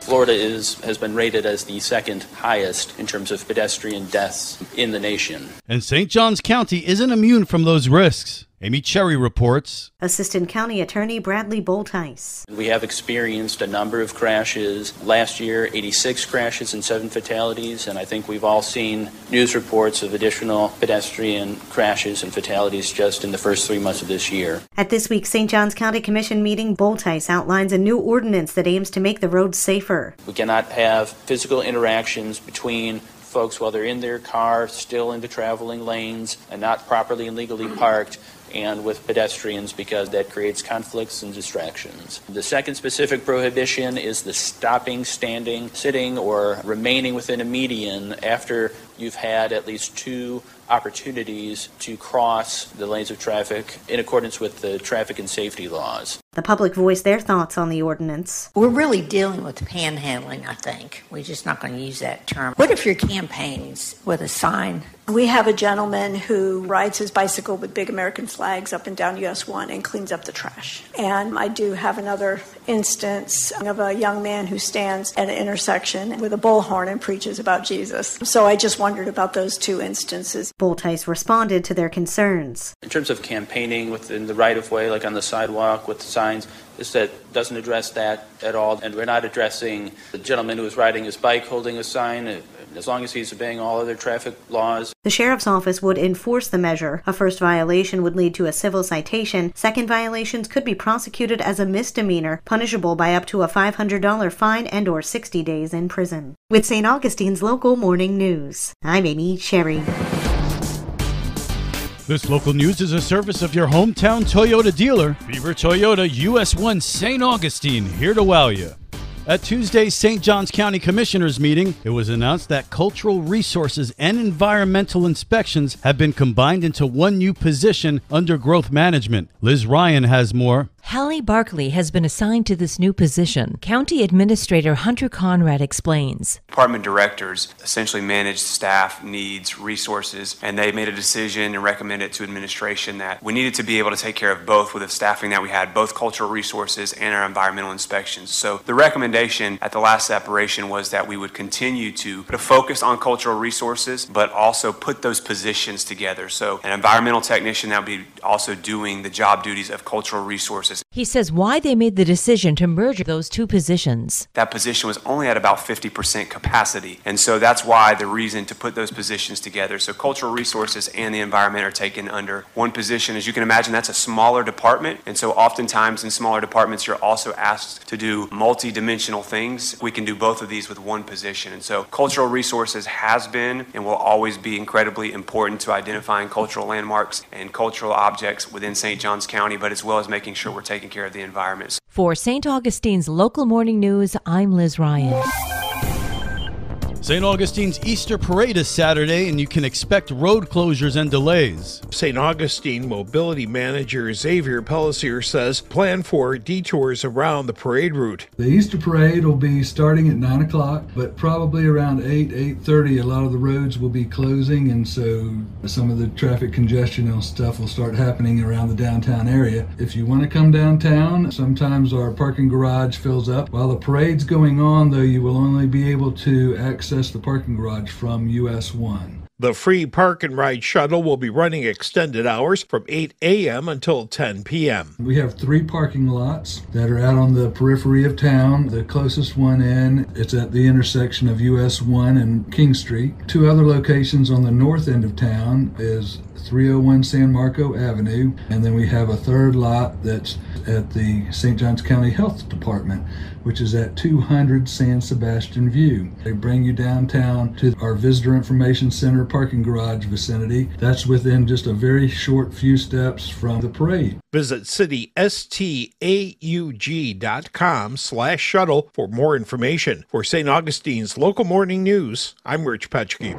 Florida has been rated as the second highest in terms of pedestrian deaths in the nation. And St. Johns County isn't immune from those risks. Amy Cherry reports. Assistant County Attorney Bradley Boltice. We have experienced a number of crashes. Last year, 86 crashes and 7 fatalities, and I think we've all seen news reports of additional pedestrian crashes and fatalities just in the first 3 months of this year. At this week's St. Johns County Commission meeting, Boltice outlines a new ordinance that aims to make the roads safer. We cannot have physical interactions between folks while they're in their car, still in the traveling lanes, and not properly and legally parked, and with pedestrians, because that creates conflicts and distractions. The second specific prohibition is the stopping, standing, sitting, or remaining within a median after you've had at least 2 opportunities to cross the lanes of traffic in accordance with the traffic and safety laws. The public voiced their thoughts on the ordinance. We're really dealing with panhandling, I think. We're just not going to use that term. What if your campaigns with a sign? We have a gentleman who rides his bicycle with big American flags up and down US 1 and cleans up the trash. And I do have another instance of a young man who stands at an intersection with a bullhorn and preaches about Jesus. So I just wondered about those 2 instances. Boltice responded to their concerns. In terms of campaigning within the right-of-way, like on the sidewalk with the signs, that doesn't address that at all. And we're not addressing the gentleman who is riding his bike holding a sign, as long as he's obeying all other traffic laws. The sheriff's office would enforce the measure. A first violation would lead to a civil citation. Second violations could be prosecuted as a misdemeanor, punishable by up to a $500 fine and or 60 days in prison. With St. Augustine's local morning news, I'm Amy Cherry. This local news is a service of your hometown Toyota dealer, Beaver Toyota US 1 St. Augustine, here to wow you. At Tuesday's St. Johns County Commissioners meeting, it was announced that cultural resources and environmental inspections have been combined into one new position under growth management. Liz Ryan has more. Hallie Barkley has been assigned to this new position. County Administrator Hunter Conrad explains. Department directors essentially manage staff needs, resources, and they made a decision and recommended to administration that we needed to be able to take care of both with the staffing that we had, both cultural resources and our environmental inspections. So the recommendation at the last separation was that we would continue to put a focus on cultural resources, but also put those positions together. So an environmental technician that would be also doing the job duties of cultural resources. He says why they made the decision to merge those 2 positions. That position was only at about 50% capacity, and so that's why the reason to put those positions together. So cultural resources and the environment are taken under one position. As you can imagine, that's a smaller department, and so oftentimes in smaller departments you're also asked to do multi-dimensional things. We can do both of these with one position, and so cultural resources has been and will always be incredibly important to identifying cultural landmarks and cultural objects within St. Johns County, but as well as making sure we're taking care of the environment. For St. Augustine's local morning news, I'm Liz Ryan. St. Augustine's Easter Parade is Saturday, and you can expect road closures and delays. St. Augustine Mobility Manager Xavier Pellisier says plan for detours around the parade route. The Easter Parade will be starting at 9 o'clock, but probably around 8:30, a lot of the roads will be closing, and so some of the traffic congestion and stuff will start happening around the downtown area. If you want to come downtown, sometimes our parking garage fills up. While the parade's going on, though, you will only be able to access the parking garage from US 1. The free park and ride shuttle will be running extended hours from 8 a.m. until 10 p.m. We have 3 parking lots that are out on the periphery of town. The closest one in, it's at the intersection of US 1 and King Street. 2 other locations on the north end of town is 301 San Marco Avenue, and then we have a 3rd lot that's at the St. Johns County Health Department, which is at 200 San Sebastian View. They bring you downtown to our Visitor Information Center parking garage vicinity. That's within just a very short few steps from the parade. Visit citystaug.com/shuttle for more information. For St. Augustine's Local Morning News, I'm Rich Petchke.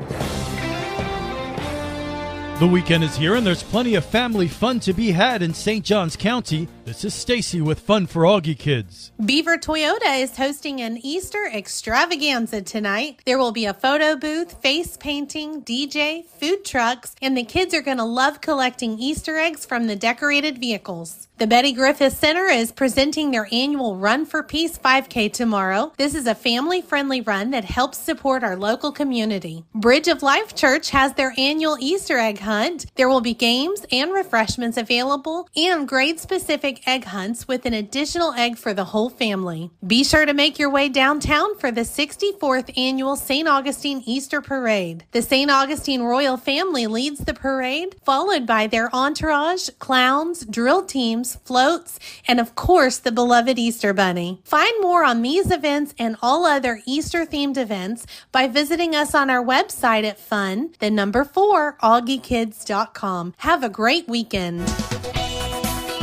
The weekend is here, and there's plenty of family fun to be had in St. Johns County. This is Stacy with Fun for Augie Kids. Beaver Toyota is hosting an Easter extravaganza tonight. There will be a photo booth, face painting, DJ, food trucks, and the kids are going to love collecting Easter eggs from the decorated vehicles. The Betty Griffith Center is presenting their annual Run for Peace 5K tomorrow. This is a family-friendly run that helps support our local community. Bridge of Life Church has their annual Easter egg hunt. There will be games and refreshments available and grade-specific egg hunts with an additional egg for the whole family. Be sure to make your way downtown for the 64th annual St. Augustine Easter Parade. The St. Augustine royal family leads the parade, followed by their entourage, clowns, drill teams, floats, and of course the beloved Easter Bunny. Find more on these events and all other Easter-themed events by visiting us on our website at fun4augiekids.com. Have a great weekend.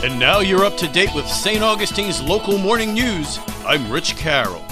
And now you're up to date with St. Augustine's local morning news. I'm Rich Carroll.